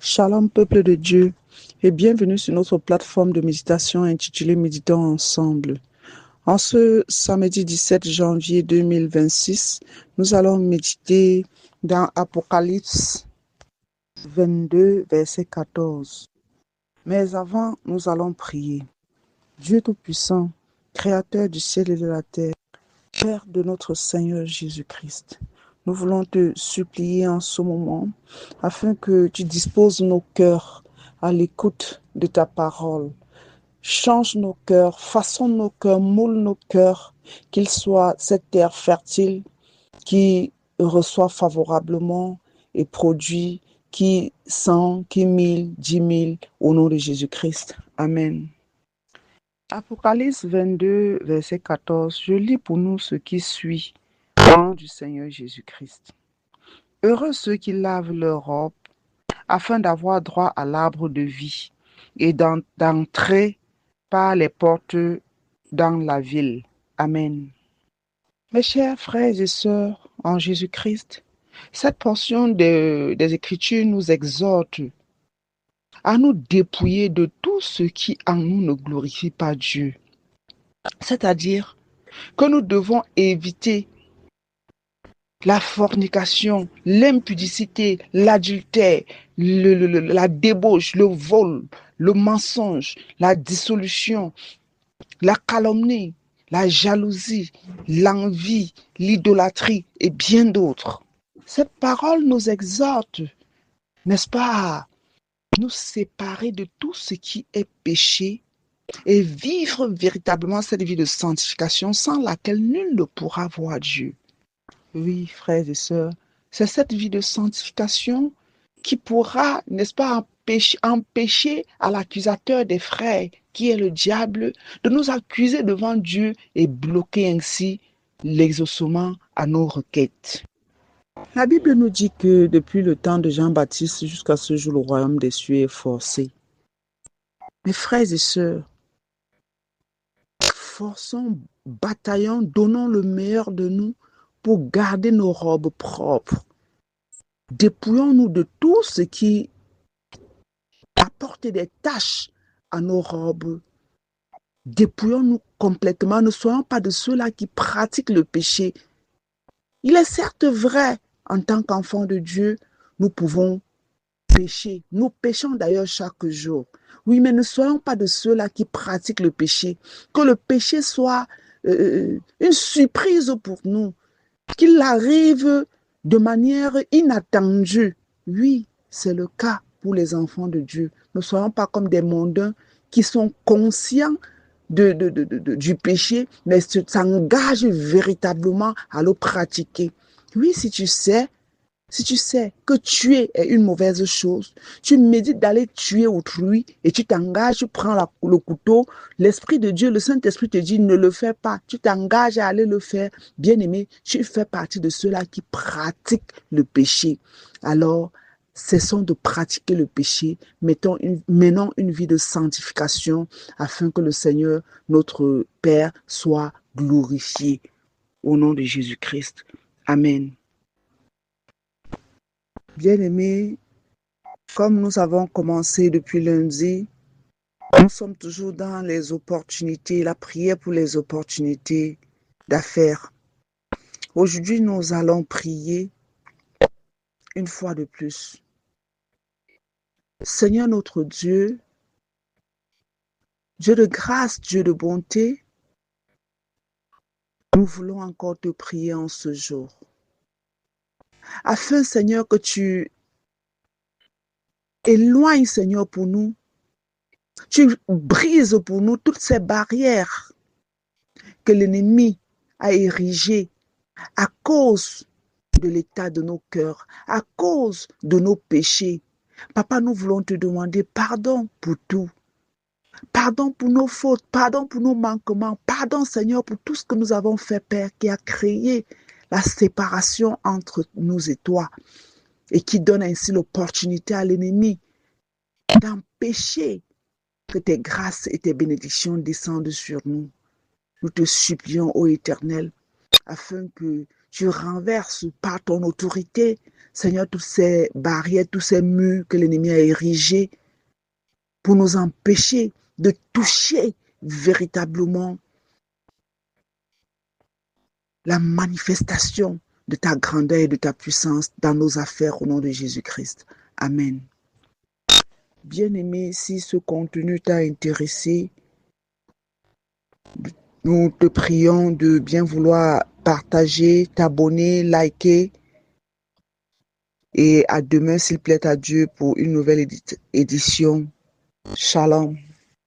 Shalom peuple de Dieu et bienvenue sur notre plateforme de méditation intitulée Méditons ensemble. En ce samedi 17 janvier 2026, nous allons méditer dans Apocalypse 22, verset 14. Mais avant, nous allons prier. Dieu Tout-Puissant, Créateur du ciel et de la terre, Père de notre Seigneur Jésus-Christ, nous voulons te supplier en ce moment afin que tu disposes nos cœurs à l'écoute de ta parole. Change nos cœurs, façonne nos cœurs, moule nos cœurs, qu'ils soient cette terre fertile qui reçoit favorablement et produit qui 100, qui 1000, 10 000 au nom de Jésus-Christ. Amen. Apocalypse 22, verset 14, je lis pour nous ce qui suit au nom du Seigneur Jésus-Christ. Heureux ceux qui lavent leurs robes afin d'avoir droit à l'arbre de vie et d'entrer par les portes dans la ville. Amen. Mes chers frères et sœurs en Jésus-Christ, cette portion des Écritures nous exhorte à nous dépouiller de tout ce qui en nous ne glorifie pas Dieu. C'est-à-dire que nous devons éviter la fornication, l'impudicité, l'adultère, la débauche, le vol, le mensonge, la dissolution, la calomnie, la jalousie, l'envie, l'idolâtrie et bien d'autres. Cette parole nous exhorte, n'est-ce pas, à nous séparer de tout ce qui est péché et vivre véritablement cette vie de sanctification sans laquelle nul ne pourra voir Dieu. Oui, frères et sœurs, c'est cette vie de sanctification qui pourra, n'est-ce pas, empêcher à l'accusateur des frères, qui est le diable, de nous accuser devant Dieu et bloquer ainsi l'exaucement à nos requêtes. La Bible nous dit que depuis le temps de Jean-Baptiste jusqu'à ce jour, le royaume des cieux est forcé. Mes frères et sœurs, forçons, bataillons, donnons le meilleur de nous pour garder nos robes propres. Dépouillons-nous de tout ce qui apporte des taches à nos robes. Dépouillons-nous complètement. Ne soyons pas de ceux-là qui pratiquent le péché. Il est certes vrai, en tant qu'enfants de Dieu, nous pouvons pécher. Nous péchons d'ailleurs chaque jour. Oui, mais ne soyons pas de ceux-là qui pratiquent le péché. Que le péché soit une surprise pour nous. Qu'il arrive de manière inattendue. Oui, c'est le cas pour les enfants de Dieu. Ne soyons pas comme des mondains qui sont conscients du péché, mais s'engagent véritablement à le pratiquer. Oui, si tu sais que tuer est une mauvaise chose, tu médites d'aller tuer autrui et tu t'engages, tu prends le couteau, l'Esprit de Dieu, le Saint-Esprit te dit ne le fais pas, tu t'engages à aller le faire, bien-aimé, tu fais partie de ceux-là qui pratiquent le péché. Alors, cessons de pratiquer le péché, menons une vie de sanctification afin que le Seigneur, notre Père, soit glorifié. Au nom de Jésus-Christ. Amen. Bien-aimés, comme nous avons commencé depuis lundi, nous sommes toujours dans les opportunités, la prière pour les opportunités d'affaires. Aujourd'hui, nous allons prier une fois de plus. Seigneur notre Dieu, Dieu de grâce, Dieu de bonté, nous voulons encore te prier en ce jour. Afin, Seigneur, que tu éloignes, Seigneur, pour nous, tu brises pour nous toutes ces barrières que l'ennemi a érigées à cause de l'état de nos cœurs, à cause de nos péchés. Papa, nous voulons te demander pardon pour tout. Pardon pour nos fautes, pardon pour nos manquements, pardon Seigneur pour tout ce que nous avons fait, Père, qui a créé la séparation entre nous et toi et qui donne ainsi l'opportunité à l'ennemi d'empêcher que tes grâces et tes bénédictions descendent sur nous. Nous te supplions, ô Éternel, afin que tu renverses par ton autorité Seigneur, toutes ces barrières, tous ces murs que l'ennemi a érigés pour nous empêcher de toucher véritablement la manifestation de ta grandeur et de ta puissance dans nos affaires au nom de Jésus-Christ. Amen. Bien-aimé, si ce contenu t'a intéressé, nous te prions de bien vouloir partager, t'abonner, liker. Et à demain, s'il plaît à Dieu, pour une nouvelle édition. Shalom.